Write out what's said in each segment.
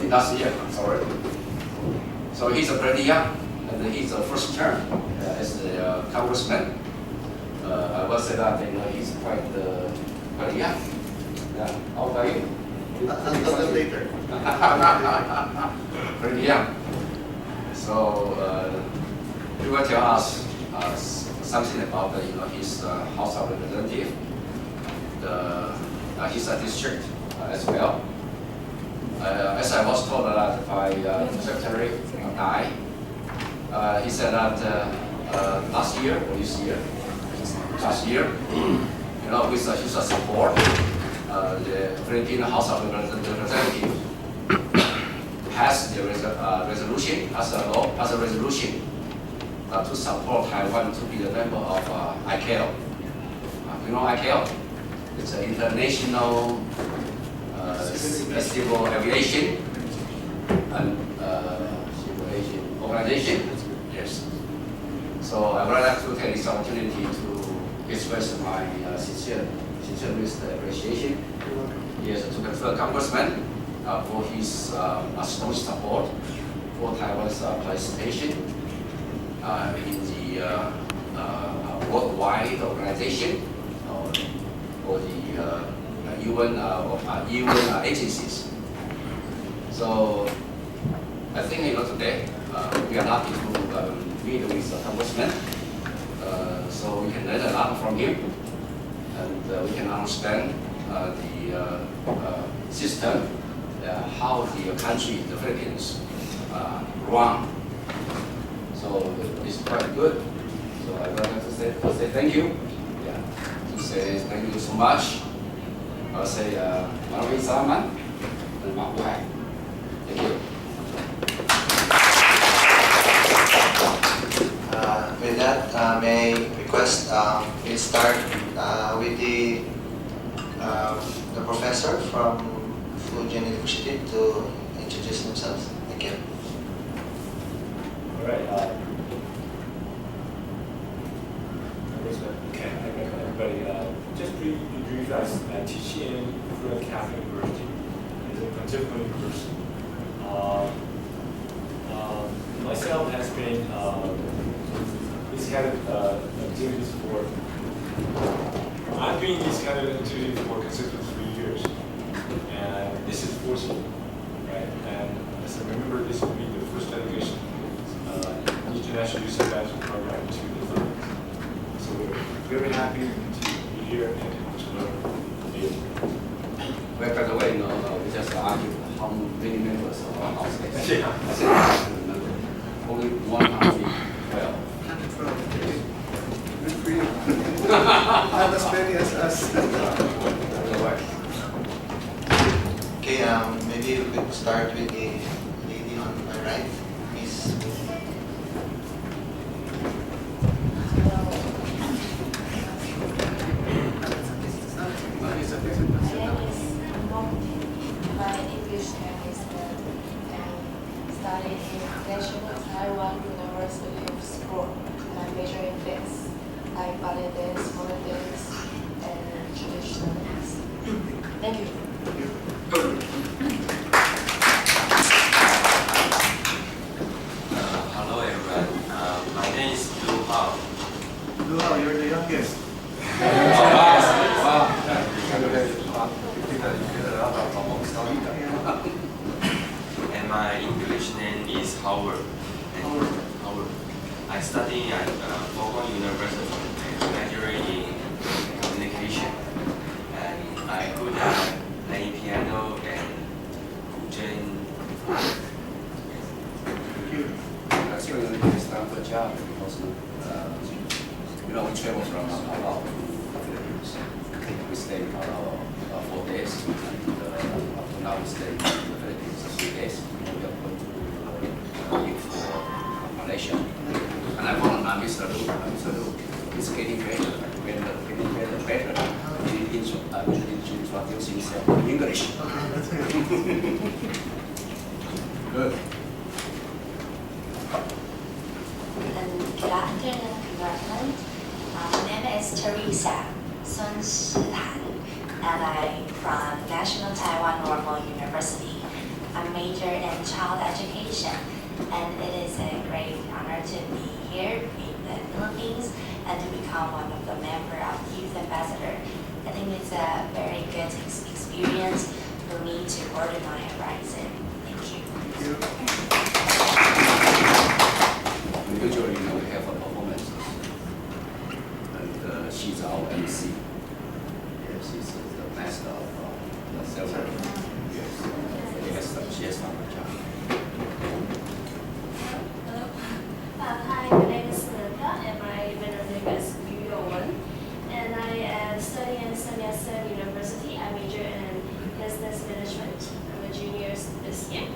mean last year, I'm sorry. So he's pretty young, and he's the first term as a congressman. I will say that he's quite young. Yeah. How old are you? A little later. Pretty young. So he will tell us something about his House of Representative, his district as well. As I was told that by Secretary Dai, he said that last year or this year, with his support, the Philippine House of Representatives passed the resolution as a resolution to support Taiwan to be the member of ICAO. You know ICAO? It's an international civil aviation and organization. Yes. So I would like to take this opportunity to express my sincere appreciation. Yes, to the Congressman for his strong support for Taiwan's participation in the worldwide organization for the UN agencies. So I think today we are lucky to meet with the Congressman, so we can learn a lot from him, and we can understand the system, how the country, the Philippines, run. So it's quite good. So I would like to say thank you. Yeah, to say thank you so much. I'll say Marvin Salaman and Mark White. Thank you. With that, may I request we start with the professor from Fujian University to introduce themselves. Thank you. All right. Okay, everybody. Just brief, I teach in Fujian Catholic University. It's a contemporary university. Myself has been this kind of activities for. I've been in this kind of activity for consistently 3 years, and this is 14, right? And as I remember, this will be the first delegation international youth advancement program to the Philippines. So we're very happy to be here and to learn. Well, by the way, we just argued how many members of our house is. Yeah. I said, I don't remember. Only 112. Good for you. Not as many as us. Okay, maybe we could start with the lady on my right, Miss. My English name is studied in National Taiwan University of Sport. My major in dance, like ballet dance, modern dance, and traditional dance. Thank you. Hello everyone. My name is Lu Hao. Luau, you're the youngest. And my English name is Howard. Howard. I study at Cong University, majoring in communication. And I could play piano and Fujian. Actually, it's time for a job because we travel from Magdalo to the Philippines. We stay in Magdalo 4 days, and up to now we stay in the Philippines 3 days. We are going to leave for Malaysia. And I want to Mr. Lu. He's getting better. He introduce himself in English. Good. Good afternoon, everyone. My name is Teresa Sun Shitan, and I'm from National Taiwan Normal University. I I major in child education, and it is a great honor to be here in the Philippines and to become one of the members of Youth Ambassador. I think it's a very good experience for me to broaden my horizon. Thank you. Usually, we have a performance, and she's our MC. Yes, she's the master of the ceremony. Yes, she has done a job. Hi, my name is Samantha, and my middle name is Yu Yowen. And I am studying at Sun Yat-sen University. I major in business management. I'm a junior this year.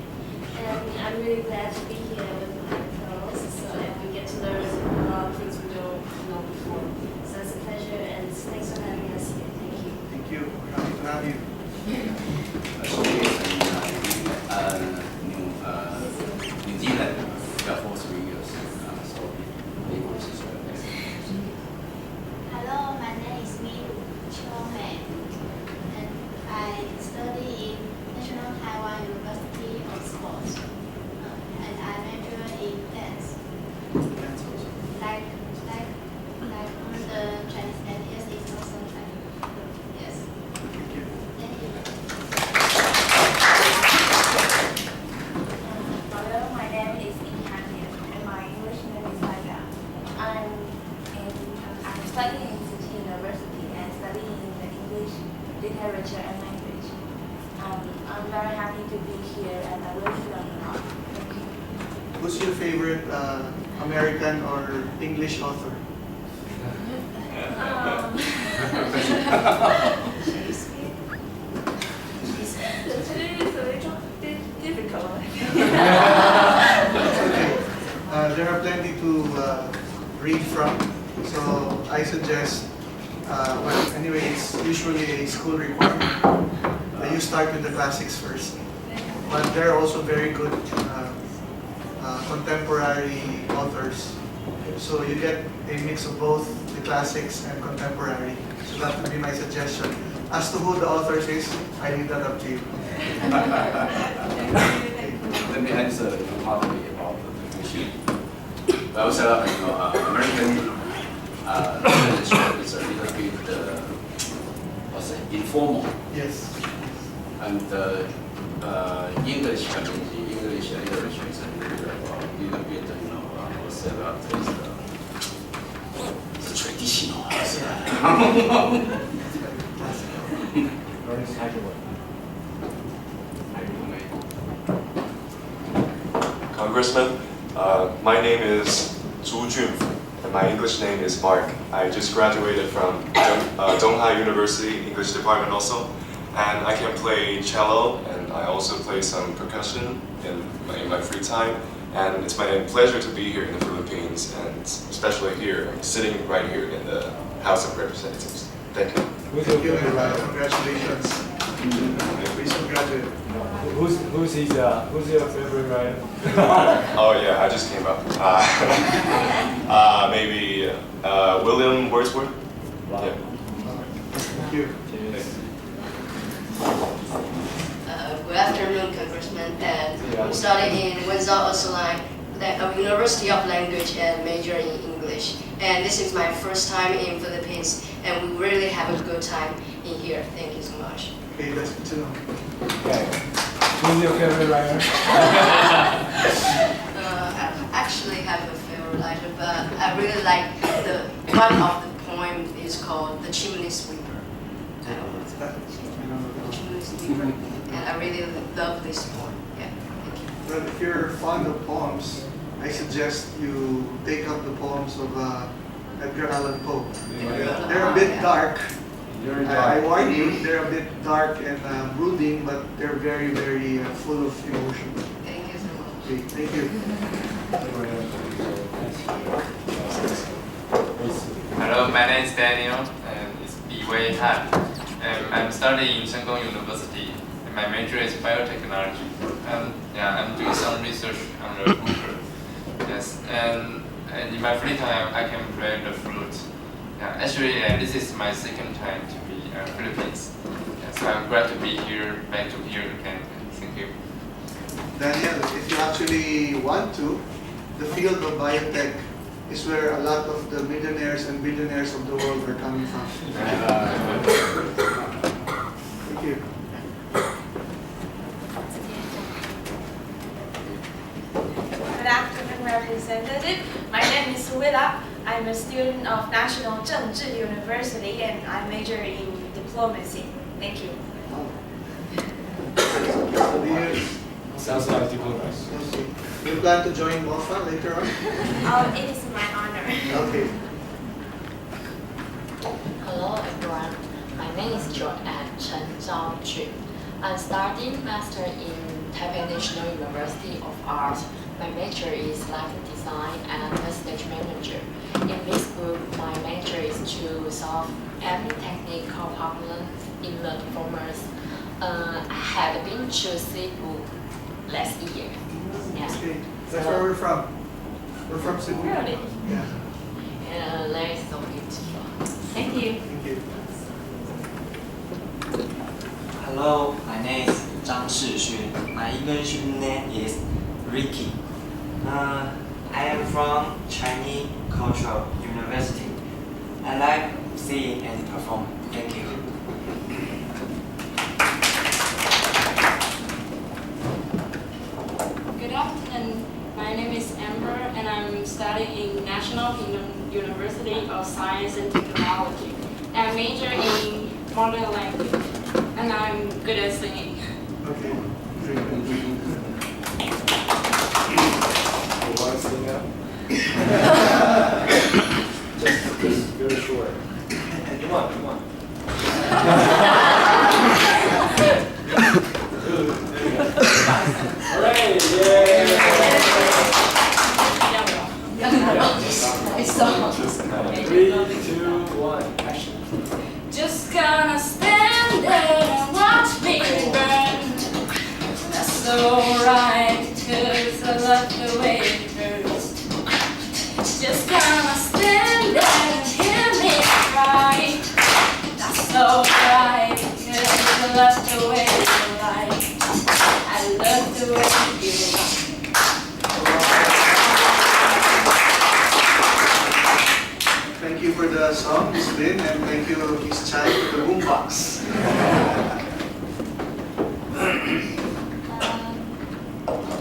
And I'm really glad to be here with my fellows, and we get to learn a lot of things we don't know before. So it's a pleasure, and thanks for having us here. Thank you. Thank you. Happy to have you. She is in New Zealand for 3 years. So English is her best. Hello, my name is Miru Chome, and I study in National Taiwan University of Sports, and I major in dance. Like all the Chinese dance is also like, yes. Thank you. Thank you. Hello, my name is Inhan, and my English name is Maga. I'm studying in City University and studying the English literature and language. I'm very happy to be here, and I will learn a lot. Thank you. Who's your favorite American or English author? Today is a little bit difficult. That's okay. There are plenty to read from, so I suggest, well, anyway, it's usually a school requirement that you start with the classics first. But there are also very good contemporary authors. So you get a mix of both the classics and contemporary. So that would be my suggestion. As to who the authors is, I leave that up to you. Let me answer partly about the question. Well, American literature is a little bit, what's it, informal. Yes. And English, English literature is a little bit, what's it, it's traditional. Congressman, my name is Zhu Junfu, and my English name is Mark. I just graduated from Donghai University English Department also, and I can play cello, and I also play some percussion in my free time. And it's my pleasure to be here in the Philippines, and especially here, sitting right here in the House of Representatives. Thank you. Thank you, and congratulations. Please congratulate. Who's your favorite writer? Oh yeah, I just came up. Maybe William Wordsworth. Wow. Yeah. Thank you. Good afternoon, Congressman. And I'm studying in Windsor Ursuline University of Language and major in English. And this is my first time in Philippines, and we really have a good time in here. Thank you so much. Okay, that's good to know. Okay. Who's your favorite writer? I actually have a favorite writer, but I really like one of the poem is called The Chimney Sweeper. I don't know what's that. The Chimney Sweeper. And I really love this poem. Yeah, thank you. Well, if you're fond of poems, I suggest you take up the poems of Edgar Allan Poe. They're a bit dark. I warn you, they're a bit dark and brooding, but they're very, very full of emotion. Thank you so much. Okay, thank you. Hello, my name is Daniel, and it's Wei Han. I'm studying in Cong University, and my major is biotechnology. I'm doing some research on the hooker. Yes, and in my free time, I can play the flute. Yeah, actually, this is my second time to be in Philippines. Yeah, so I'm glad to be here, back to here again. Thank you. Daniel, if you actually want to, the field of biotech is where a lot of the millionaires and billionaires of the world are coming from. Thank you. Good afternoon, Representative. My name is Willa. I'm a student of National Zhengzhi University and I major in diplomacy. Thank you. Sounds like diplomats. Okay. You plan to join MOFA later on? It is my honor. Okay. Hello everyone, my name is Joanne Chen Zhao Ju. I'm studying Master in Taipei National University of Art. My major is lighting design and stage manager. In this group, my major is to solve any technical problem in the performance. I had been to Cebu last year. Yeah. Okay. That's where we're from. We're from Cebu. Really? Yeah. There is so beautiful. Thank you. Thank you. Hello, my name is Zhang Shixun. My English name is Ricky. I am from Chinese Cultural University. I like singing and performing. Thank you. Good afternoon. My name is Amber and I'm studying in National University of Science and Technology. I major in modern language and I'm good at singing. Okay. You want to sing now? just very short. Come on. Hooray! Yay! 3, 2, 1, action. Just gonna stand there and watch me burn. That's alright, 'cause I love the way it hurts. Just gonna stand there and hear me cry. That's alright, 'cause I love the way you lie. I love the way you lie. Thank you for the song, Miss Lynn, and thank you, Miss Chai, for the boombox.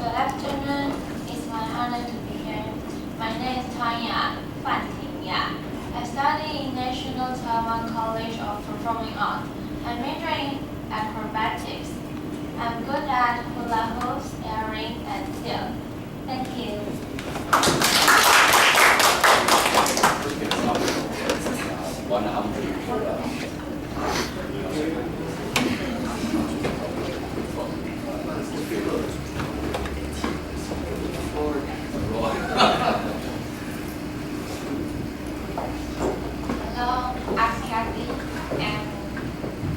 Good afternoon. It's my honor to be here. My name is Thankyou. I study in National Taiwan College of Performing Arts. I'm majoring in acrobatics. I'm good at hula hoops, airing, and still. Thank you. Hello, I'm Kathy, and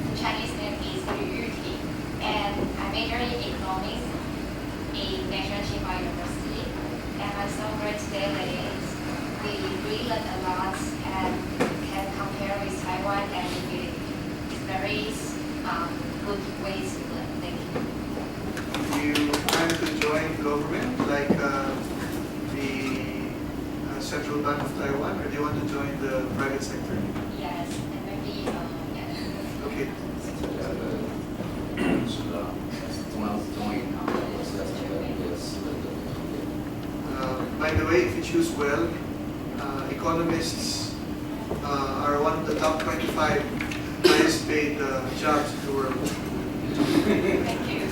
the Chinese name is Yu Yuki, and I major in economics in National Tsinghua University. And I'm so great today that we really learned a lot and can compare with Taiwan and it's very good way to learn. Thank you. Do you plan to join government like the Central Bank of Taiwan, or do you want to join the private sector? Yes, and maybe yes. Okay. 是的，中央银行也是在这个一个私人的。 By the way, if you choose well, economists are one of the top 25 highest paid jobs in the world. Thank you.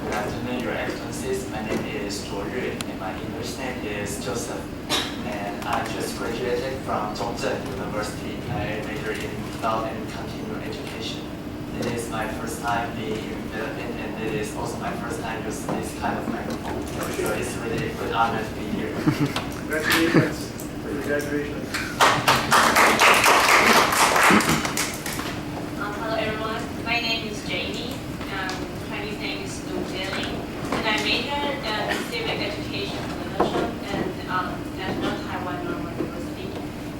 Good afternoon, Your Excellencies. My name is Zhuo Yue, and my English name is Joseph. And I just graduated from Zhongzhen University. I majored in adult and continuing education. It is my first time being in Philippines, and it is also my first time using this kind of microphone. So it's really a good honor to be here. Congratulations for your graduation. Hello everyone, my name is Jamie. Chinese name is Lu Jialing, and I majored in civic education profession and National Taiwan Normal University.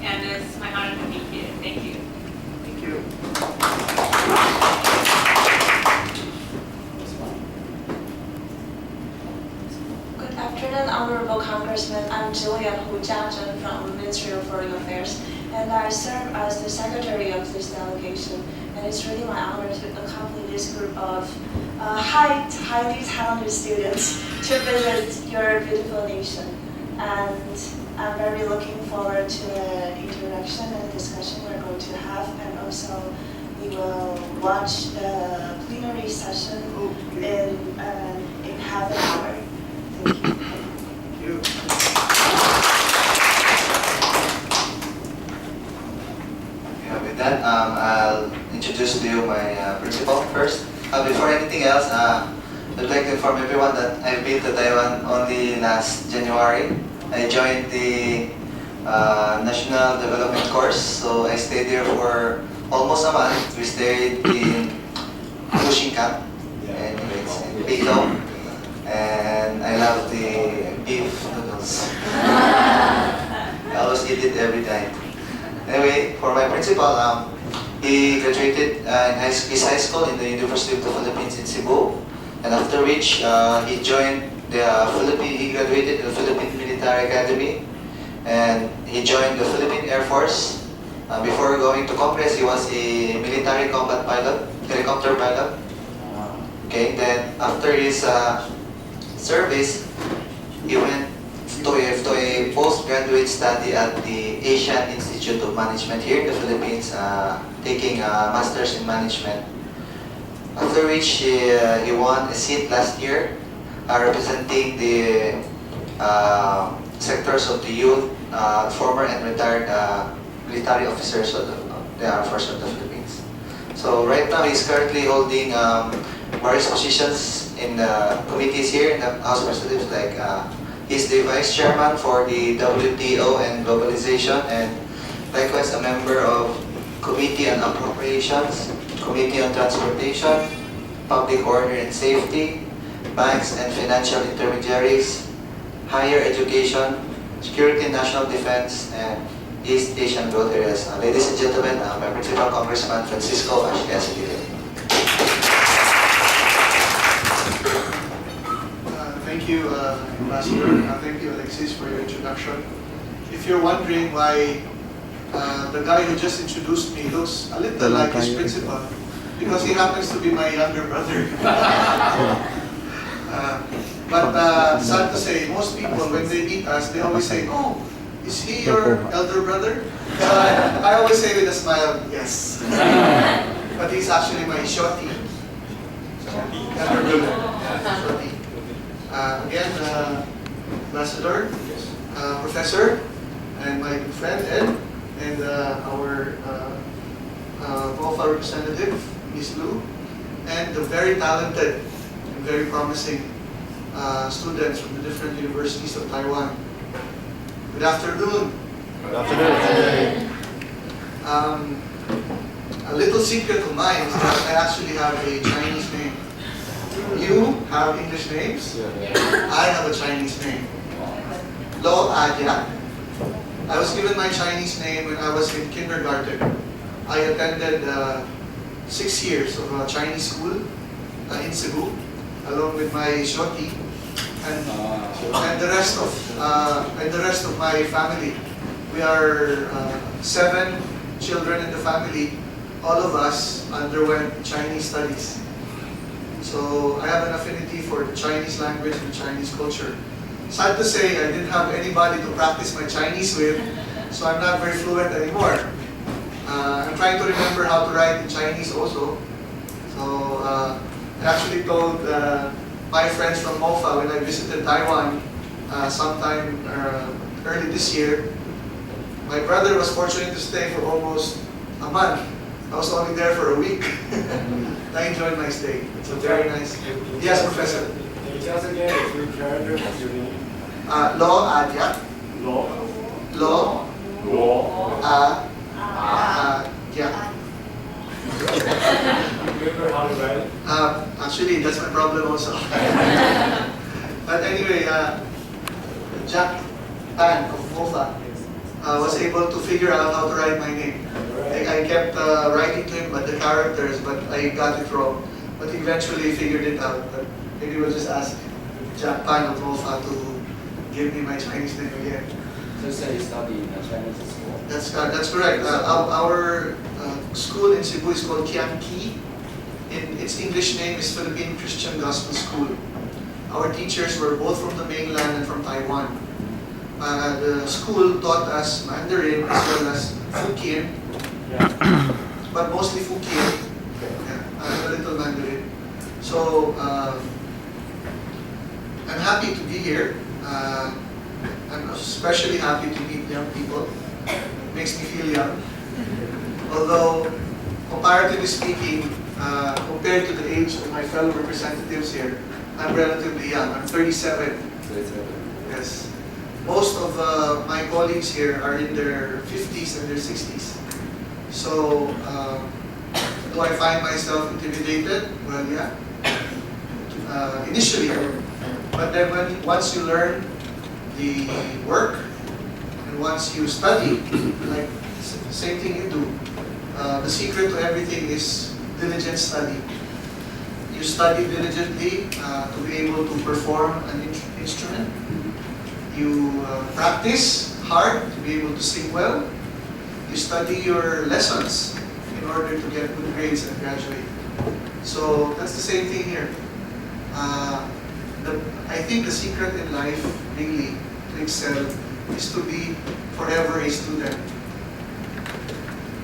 And it's my honor to be here. Thank you. Thank you. Congressman. I'm Jillian Hu Jiazhen from the Ministry of Foreign Affairs, and I serve as the secretary of this delegation. And it's really my honor to accompany this group of highly talented students to visit your beautiful nation. And I'm very looking forward to the interaction and discussion we're going to have, and also we will watch the plenary session in half an hour. Thank you. Yeah, with that, I'll introduce to you my principal first. Before anything else, I'd like to inform everyone that I've been to Taiwan only last January. I joined the National Development Course, so I stayed there for almost a month. We stayed in Fushing Camp, and it's in Pito, and I love the beef noodles. I always eat it every night. Anyway, for my principal, he graduated his high school in the University of the Philippines in Cebu, and after which he joined the he graduated in the Philippine Military Academy, and he joined the Philippine Air Force. Before going to Congress, he was a military combat pilot, helicopter pilot. Okay, then after his service, he went to a postgraduate study at the Asian Institute of Management here in the Philippines, taking a master's in management. After which he won a seat last year, representing the sectors of the youth, former and retired military officers of the Armed Forces of the Philippines. So right now he's currently holding various positions in the committees here in the House of Representatives, like he's the Vice Chairman for the WTO and Globalization, and likewise a member of Committee on Appropriations, Committee on Transportation, Public Order and Safety, Banks and Financial Intermediaries, Higher Education, Security and National Defense, and East Asian Growth Areas. Ladies and gentlemen, my principal, Congressman Francisco Acedillo. Thank you, Ambassador. Thank you, Alexis, for your introduction. If you're wondering why the guy who just introduced me looks a little like his principal, because he happens to be my younger brother. But sad to say, most people, when they meet us, they always say, "Oh, is he your elder brother?" So I always say with a smile, "Yes." But he's actually my shorty. Younger brother. Shorty. Again, Ambassador, Professor, and my good friend Ed, and our VOFA representative, Ms. Lu, and the very talented and very promising students from the different universities of Taiwan. Good afternoon. Good afternoon. A little secret of mine is that I actually have a Chinese name. You have English names? I have a Chinese name. Lo Adia. I was given my Chinese name when I was in kindergarten. I attended 6 years of a Chinese school in Cebu, along with my shorty and the rest of my family. We are 7 children in the family. All of us underwent Chinese studies. So I have an affinity for the Chinese language and Chinese culture. Sad to say, I didn't have anybody to practice my Chinese with, so I'm not very fluent anymore. I'm trying to remember how to write in Chinese also. So I actually told my friends from MOFA when I visited Taiwan sometime early this year. My brother was fortunate to stay for almost a month. I was only there for a week. I enjoyed my stay. It's a very nice. Yes, Professor. Can you tell us again the 3 characters of your name? Lo Adia. Lo. Yeah. Remember how to write it? Actually, that's my problem also. But anyway, Jack Pan of MOFA was able to figure out how to write my name. I kept writing to him but the characters, but I got it wrong. But he eventually figured it out. But maybe we'll just ask Jack Pan of MOFA to give me my Chinese name again. So you say you study in a Chinese school? That's correct. Our school in Cebu is called Kianki. Its English name is Philippine Christian Gospel School. Our teachers were both from the mainland and from Taiwan. The school taught us Mandarin as well as Fukien, but mostly Fukien, a little Mandarin. So I'm happy to be here. I'm especially happy to meet young people. It makes me feel young. Although, comparatively speaking, compared to the age of my fellow representatives here, I'm relatively young. I'm 37. Yes. Most of my colleagues here are in their 50s and their 60s. So, do I find myself intimidated? Well, yeah. Initially, but then once you learn the work and once you study, like same thing you do, the secret to everything is diligent study. You study diligently to be able to perform an instrument. You practice hard to be able to sing well. You study your lessons in order to get good grades and graduate. So that's the same thing here. I think the secret in life, really, to excel, is to be forever a student.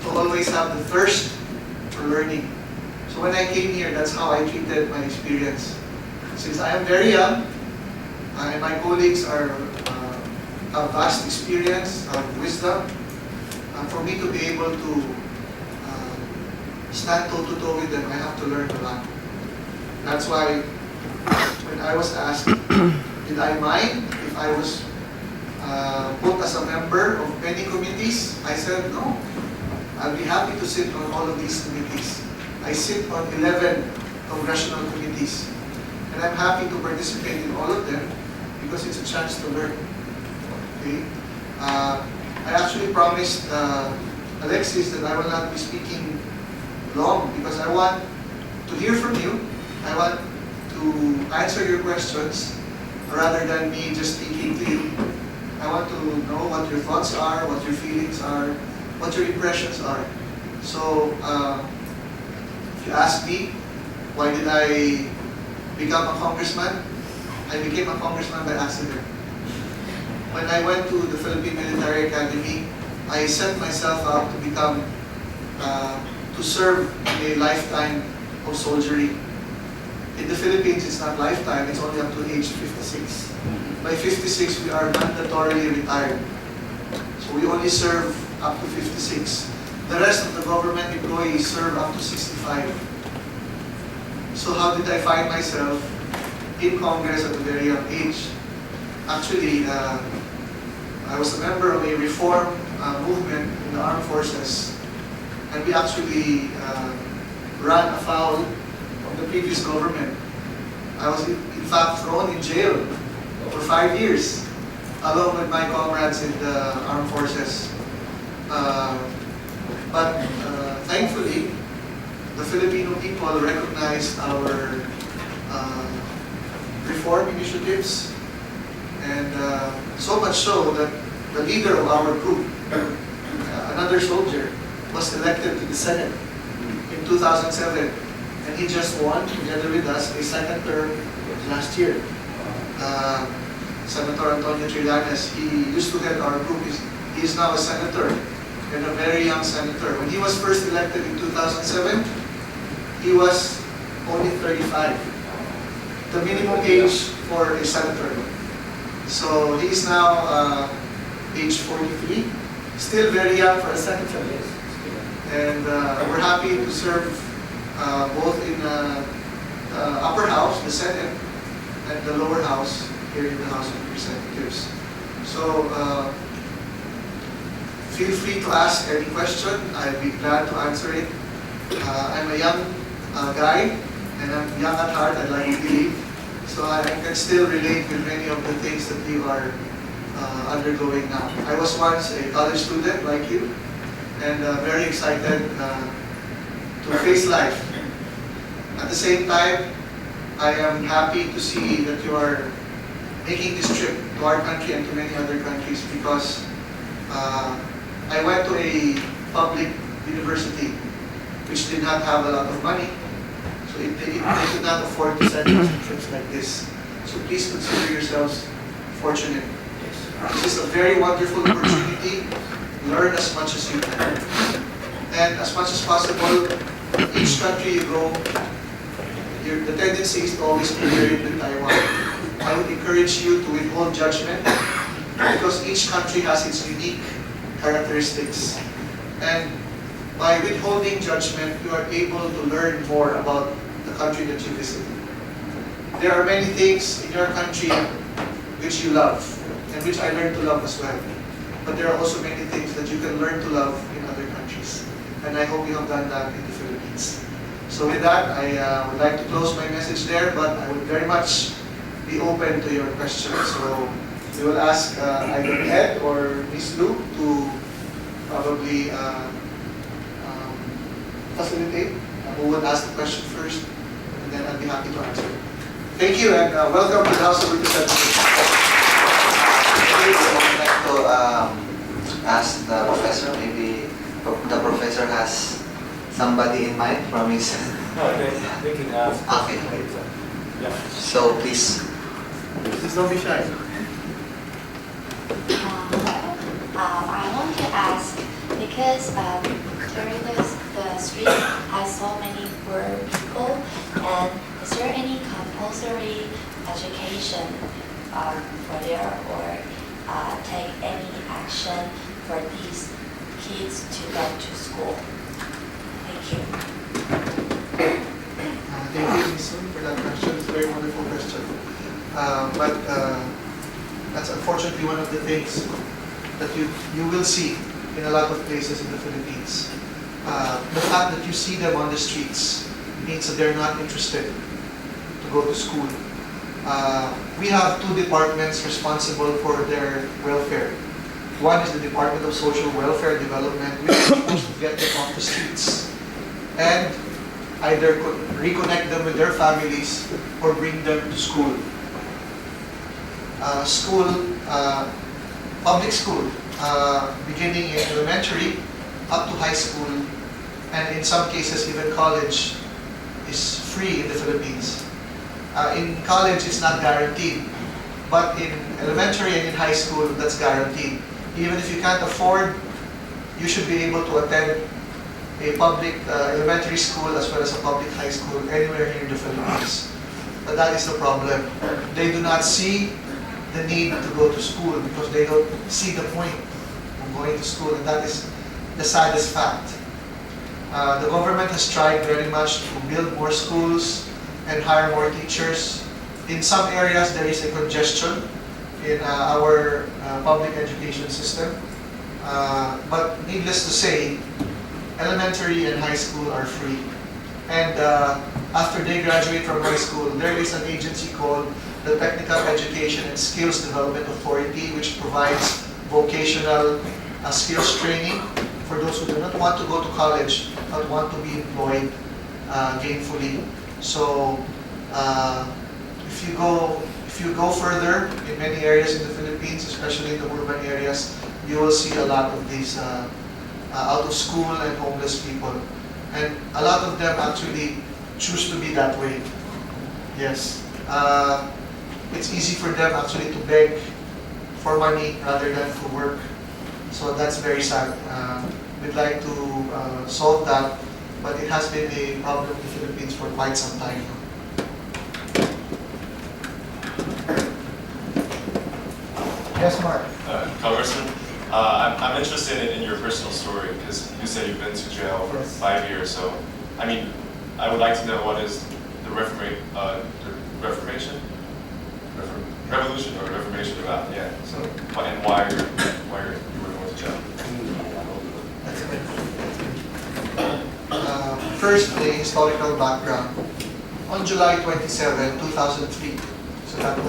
To always have the thirst for learning. So when I came here, that's how I treated my experience. Since I am very young, and my colleagues have vast experience, wisdom, for me to be able to stand toe-to-toe with them, I have to learn a lot. That's why when I was asked, did I mind if I was put as a member of many committees, I said no. I'll be happy to sit on all of these committees. I sit on 11 congressional committees. And I'm happy to participate in all of them because it's a chance to learn. Okay? I actually promised Alexis that I will not be speaking long because I want to hear from you. I want to answer your questions rather than me just speaking to you. I want to know what your thoughts are, what your feelings are, what your impressions are. So, if you ask me, why did I become a congressman? I became a congressman by accident. When I went to the Philippine Military Academy, I set myself out to become, to serve a lifetime of soldiering. In the Philippines, it's not lifetime, it's only up to age 56. By 56, we are mandatorily retired. So we only serve up to 56. The rest of the government employees serve up to 65. So how did I find myself in Congress at a very young age? Actually, I was a member of a reform movement in the armed forces. And we actually ran afoul of the previous government. I was in fact thrown in jail for 5 years, along with my comrades in the armed forces. But thankfully, the Filipino people recognized our reform initiatives, and so much so that the leader of our group, another soldier, was elected to the Senate in 2007, and he just won, together with us, a second term last year. Senator Antonio Trillanes, he used to head our group. He is now a senator, and a very young senator. When he was first elected in 2007, he was only 35, the minimum age for a senator. So he is now age 43, still very young for a senator. And we're happy to serve both in the upper house, the Senate, and the lower house here in the House of Representatives. So feel free to ask any question. I'd be glad to answer it. I'm a young guy, and I'm young at heart, I'd like to believe. So I can still relate with many of the things that you are undergoing now. I was once a college student like you, and very excited to face life. At the same time, I am happy to see that you are making this trip to to our country and to many other countries because I went to a public university which did not have a lot of money, so they could not afford to send us on trips like this. So please consider yourselves fortunate. This is a very wonderful opportunity. Learn as much as you can. And as much as possible, each country you go, the tendency is to always compare it with Taiwan. I would encourage you to withhold judgment because each country has its unique characteristics. And by withholding judgment, you are able to learn more about the country that you visit. There are many things in your country which you love, and which I learned to love as well. But there are also many things that you can learn to love in other countries. And I hope you have done that in the Philippines. So with that, I would like to close my message there, but I would very much be open to your questions. So we will ask either Ed or Miss Lou to probably facilitate. Who would ask the question first, and then I'd be happy to answer. Thank you, and welcome to the House of Representatives. I would like to ask the professor, maybe the professor has somebody in mind from his... No, they can ask. Okay. Yeah. So please. Please don't be shy. I want to ask, because during the street, I saw many poor people, and is there any compulsory education for there, or take any action for these kids to go to school? Thank you. Thank you, Ms. Sun, for that question. It's a very wonderful question. But that's unfortunately one of the things that you will see in a lot of places in the Philippines. The fact that you see them on the streets means that they're not interested to go to school. We have two departments responsible for their welfare. One is the Department of Social Welfare Development, which is supposed to get them off the streets and either reconnect them with their families or bring them to school. Public school, beginning in elementary up to high school, and in some cases even college, is free in the Philippines. In college, it's not guaranteed, but in elementary and in high school, that's guaranteed. Even if you can't afford, you should be able to attend a public elementary school as well as a public high school anywhere here in the Philippines. But that is the problem. They do not see the need to go to school because they don't see the point of going to school, and that is the saddest fact. The government has tried very much to build more schools and hire more teachers. In some areas, there is a congestion in our public education system. But needless to say, elementary and high school are free. And after they graduate from high school, there is an agency called the Technical Education and Skills Development Authority, which provides vocational skills training for those who do not want to go to college but want to be employed gainfully. So if you go further in many areas in the Philippines, especially in the urban areas, you will see a lot of these out of school and homeless people. And a lot of them actually choose to be that way. Yes. It's easy for them actually to beg for money rather than for work. So that's very sad. We'd like to solve that, but it has been a problem in the Philippines for quite some time. Yes, Mark. Congressman, I'm interested in your personal story because you said you've been to jail for 5 years. So, I mean, I would like to know what is the revolution or reformation about? Yeah. So, and why you were going to jail? First, the historical background. On July 27, 2003, so that was